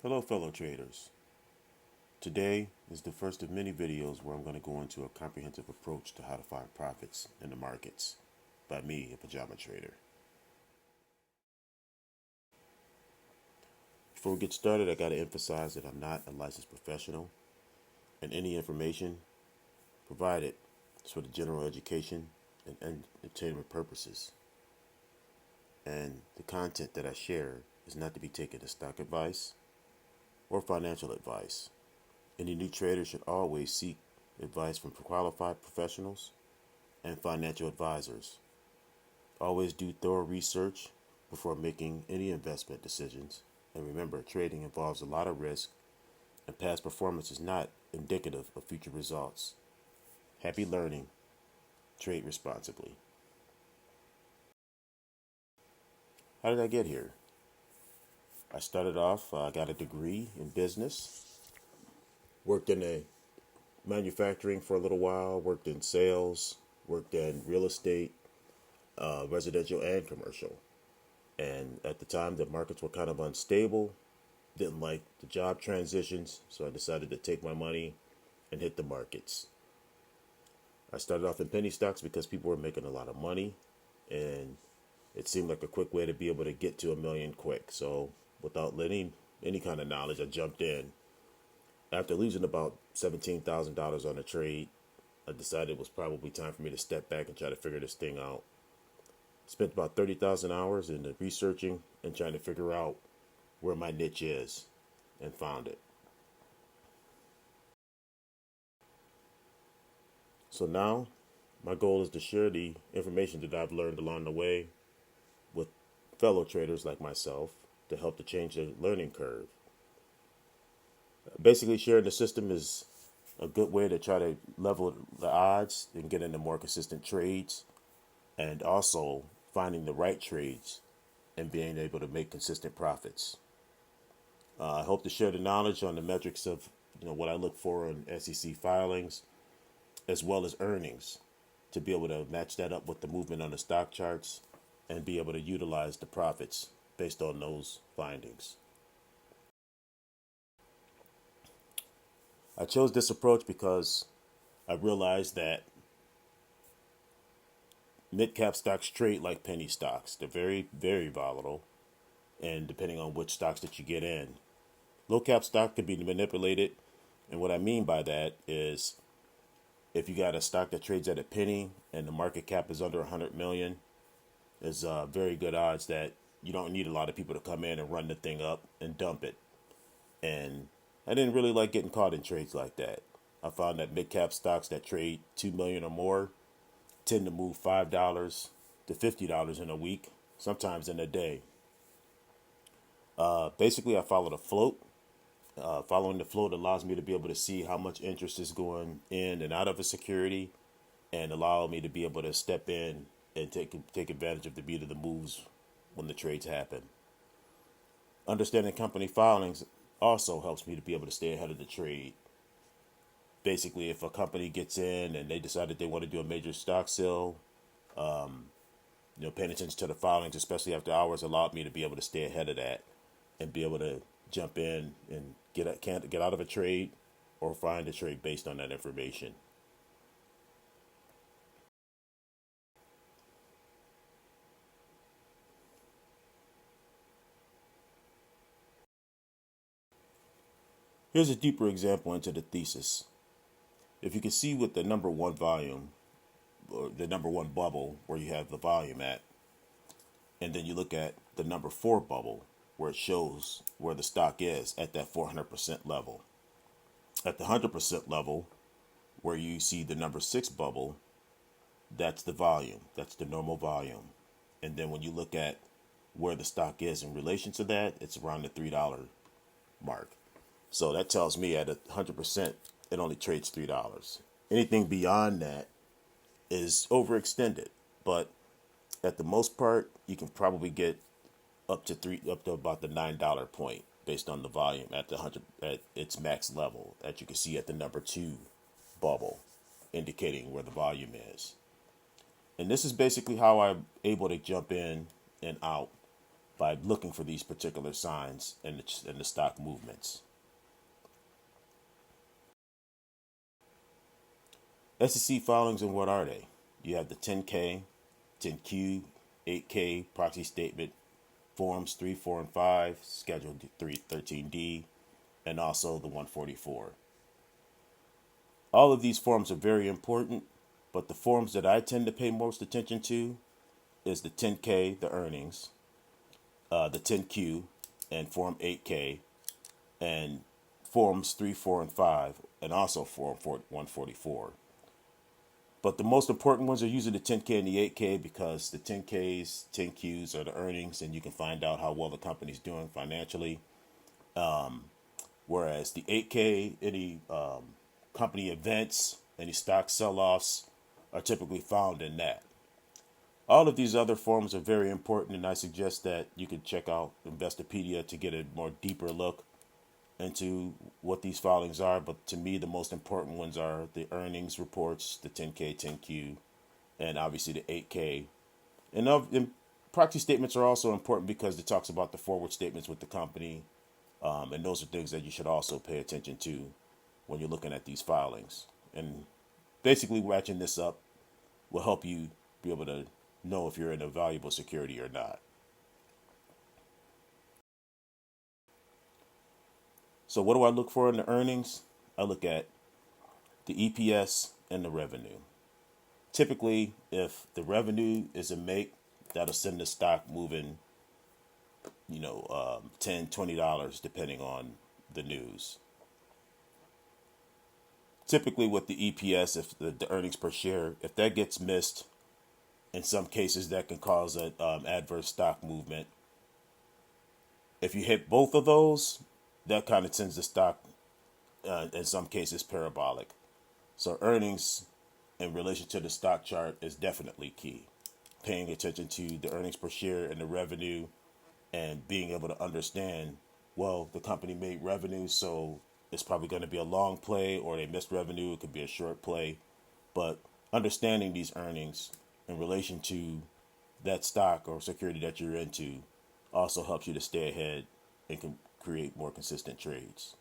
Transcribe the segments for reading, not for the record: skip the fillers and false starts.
Hello fellow traders. Today is the first of many videos where I'm going to go into a comprehensive approach to how to find profits in the markets by me, a pajama trader. Before we get started, I got to emphasize that I'm not a licensed professional, and any information provided is for the general education and entertainment purposes. And the content that I share is not to be taken as stock advice or financial advice. Any new trader should always seek advice from qualified professionals and financial advisors. Always do thorough research before making any investment decisions. And remember, trading involves a lot of risk, and past performance is not indicative of future results. Happy learning. Trade responsibly. How did I get here? I started off, I got a degree in business, worked in a manufacturing for a little while, worked in sales, worked in real estate, residential and commercial. And at the time, the markets were kind of unstable, didn't like the job transitions, so I decided to take my money and hit the markets. I started off in penny stocks because people were making a lot of money, and it seemed like a quick way to be able to get to a million quick. So without letting any kind of knowledge, I jumped in. After losing about $17,000 on a trade, I decided it was probably time for me to step back and try to figure this thing out. Spent about 30,000 hours in the researching and trying to figure out where my niche is, and found it. So now my goal is to share the information that I've learned along the way with fellow traders like myself to help to change the learning curve. Basically, sharing the system is a good way to try to level the odds and get into more consistent trades, and also finding the right trades and being able to make consistent profits. I hope to share the knowledge on the metrics of what I look for in SEC filings, as well as earnings, to be able to match that up with the movement on the stock charts and be able to utilize the profits based on those findings. I chose this approach because I realized that mid-cap stocks trade like penny stocks. They're very, very volatile, and depending on which stocks that you get in. Low-cap stock can be manipulated, and what I mean by that is if you got a stock that trades at a penny and the market cap is under 100 million, there's very good odds that you don't need a lot of people to come in and run the thing up and dump it. And I didn't really like getting caught in trades like that. I found that mid-cap stocks that trade 2 million or more tend to move $5 to $50 in a week, sometimes in a day. Basically, I follow the float. Following the float allows me to be able to see how much interest is going in and out of a security, and allow me to be able to step in and take advantage of the beat of the moves when the trades happen. Understanding company filings also helps me to be able to stay ahead of the trade. Basically, if a company gets in and they decide that they want to do a major stock sale, paying attention to the filings, especially after hours, allowed me to be able to stay ahead of that and be able to jump in and get out of a trade or find a trade based on that information. Here's a deeper example into the thesis. If you can see with the number one volume, or the number one bubble where you have the volume at, and then you look at the number four bubble where it shows where the stock is at that 400% level. At the 100% level, where you see the number six bubble, that's the volume. That's the normal volume. And then when you look at where the stock is in relation to that, it's around the $3 mark. So that tells me at 100%, it only trades $3. Anything beyond that is overextended. But at the most part, you can probably get up to about the $9 point based on the volume at its max level that you can see at the number two bubble, indicating where the volume is. And this is basically how I'm able to jump in and out by looking for these particular signs in the stock movements. SEC filings, and what are they? You have the 10K, 10Q, 8K proxy statement, Forms 3, 4, and 5, Schedule 13D, and also the 144. All of these forms are very important, but the forms that I tend to pay most attention to is the 10K, the earnings, the 10Q, and Form 8K, and Forms 3, 4, and 5, and also Form 144. But the most important ones are usually the 10K and the 8K, because the 10Ks, 10Qs are the earnings, and you can find out how well the company's doing financially. Whereas the 8K, any company events, any stock sell-offs are typically found in that. All of these other forms are very important, and I suggest that you can check out Investopedia to get a more deeper look into what these filings are. But to me, the most important ones are the earnings reports, the 10K, 10Q, and obviously the 8K. And proxy statements are also important because it talks about the forward statements with the company, and those are things that you should also pay attention to when you're looking at these filings. And basically, matching this up will help you be able to know if you're in a valuable security or not. So what do I look for in the earnings? I look at the EPS and the revenue. Typically, if the revenue is a make, that'll send the stock moving, $10, $20 depending on the news. Typically with the EPS, if the earnings per share, if that gets missed, in some cases that can cause an adverse stock movement. If you hit both of those, that kind of sends the stock, in some cases, parabolic. So earnings in relation to the stock chart is definitely key. Paying attention to the earnings per share and the revenue, and being able to understand, well, the company made revenue, so it's probably going to be a long play, or they missed revenue, it could be a short play. But understanding these earnings in relation to that stock or security that you're into also helps you to stay ahead and can create more consistent trades.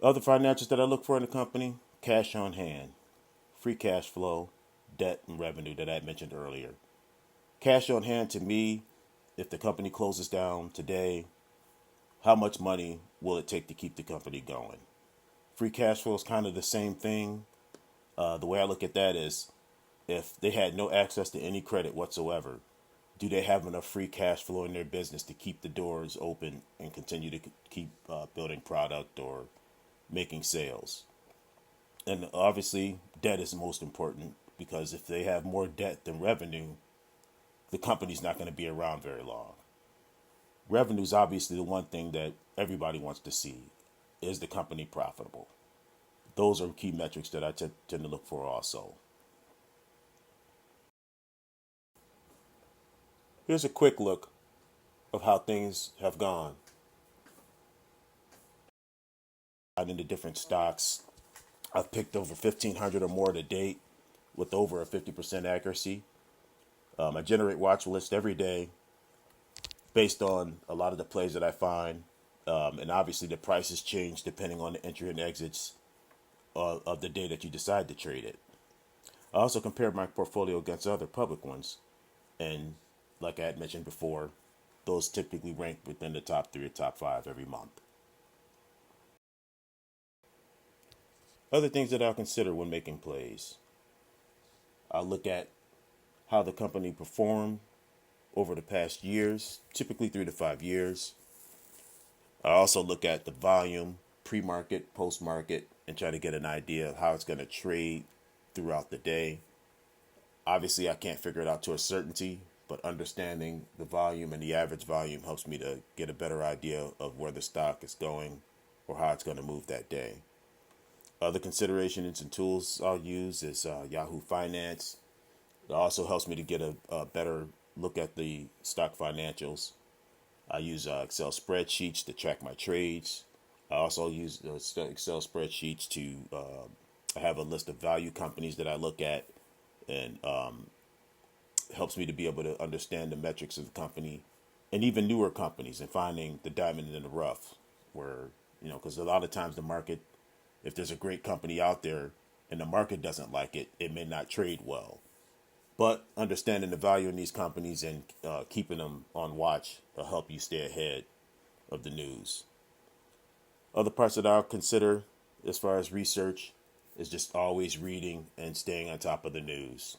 Other financials that I look for in a company: cash on hand, free cash flow, debt, and revenue that I mentioned earlier. Cash on hand, to me, if the company closes down today, how much money will it take to keep the company going? Free cash flow is kind of the same thing. The way I look at that is, if they had no access to any credit whatsoever, do they have enough free cash flow in their business to keep the doors open and continue to keep building product or making sales? And obviously, debt is most important, because if they have more debt than revenue, the company's not going to be around very long. Revenue is obviously the one thing that everybody wants to see. Is the company profitable? Those are key metrics that I tend to look for also. Here's a quick look of how things have gone out into different stocks. I've picked over 1,500 or more to date with over a 50% accuracy. I generate watch lists every day based on a lot of the plays that I find. And obviously the prices change depending on the entry and exits of the day that you decide to trade it. I also compare my portfolio against other public ones. And like I had mentioned before, those typically rank within the top 3 or top 5 every month. Other things that I'll consider when making plays: I'll look at how the company performed over the past years, typically 3 to 5 years. I also look at the volume, pre-market, post-market, and try to get an idea of how it's going to trade throughout the day. Obviously, I can't figure it out to a certainty, but understanding the volume and the average volume helps me to get a better idea of where the stock is going or how it's going to move that day. Other considerations and tools I'll use is Yahoo Finance. It also helps me to get a better look at the stock financials. I use Excel spreadsheets to track my trades. I also use Excel spreadsheets to I have a list of value companies that I look at and helps me to be able to understand the metrics of the company and even newer companies and finding the diamond in the rough where, because a lot of times the market, if there's a great company out there and the market doesn't like it, it may not trade well. But understanding the value in these companies and keeping them on watch will help you stay ahead of the news. Other parts that I'll consider as far as research is just always reading and staying on top of the news.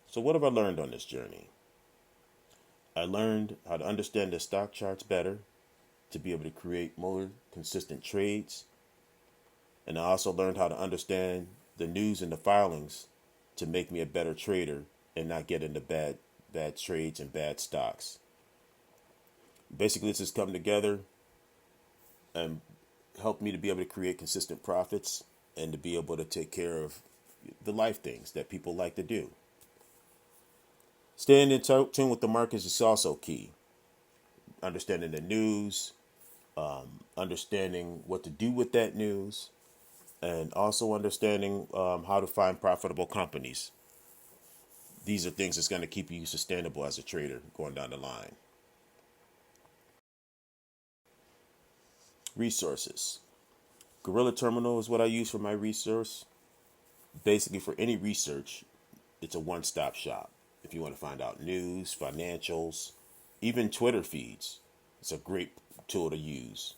So what have I learned on this journey? I learned how to understand the stock charts better to be able to create more consistent trades. And I also learned how to understand the news and the filings to make me a better trader and not get into bad trades and bad stocks. Basically, this has come together and helped me to be able to create consistent profits and to be able to take care of the life things that people like to do. Staying in tune with the markets is also key. Understanding the news, understanding what to do with that news, and also understanding how to find profitable companies. These are things that's going to keep you sustainable as a trader going down the line. Resources. Gorilla Terminal is what I use for my resource. Basically, for any research, it's a one-stop shop. If you want to find out news, financials, even Twitter feeds, it's a great tool to use.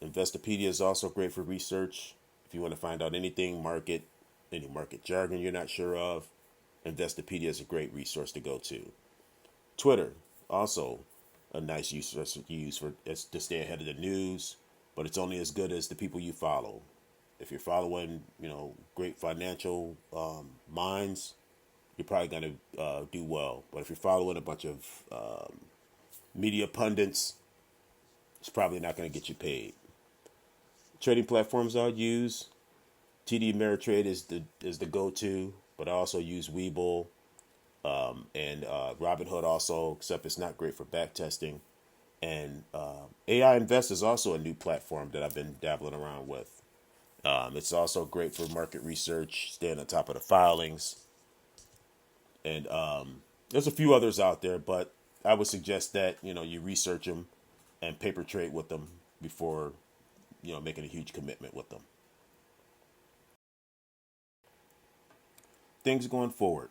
Investopedia is also great for research. If you want to find out anything any market jargon you're not sure of, Investopedia is a great resource to go to. Twitter, also a nice resource to use to stay ahead of the news, but it's only as good as the people you follow. If you're following, great financial minds, you're probably going to do well. But if you're following a bunch of media pundits, it's probably not going to get you paid. Trading platforms I'll use, TD Ameritrade is the go-to, but I also use Webull and Robinhood also, except it's not great for back testing. And AI Invest is also a new platform that I've been dabbling around with. It's also great for market research, staying on top of the filings. And there's a few others out there, but I would suggest that, you research them and paper trade with them before, making a huge commitment with them. Things going forward.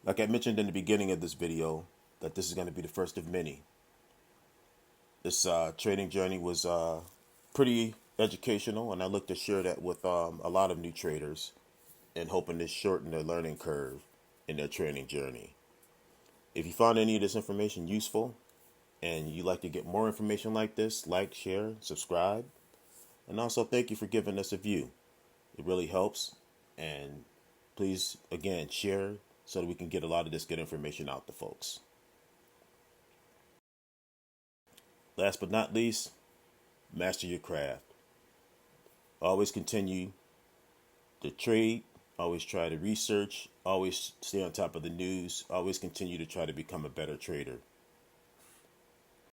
Like I mentioned in the beginning of this video, that this is going to be the first of many. This trading journey was pretty educational, and I look to share that with a lot of new traders and hoping to shorten their learning curve in their trading journey. If you found any of this information useful and you'd like to get more information like this, like, share, subscribe. And also thank you for giving us a view. It really helps. And please, again, share so that we can get a lot of this good information out to folks. Last but not least, master your craft. Always continue to trade. Always try to research. Always stay on top of the news. Always continue to try to become a better trader.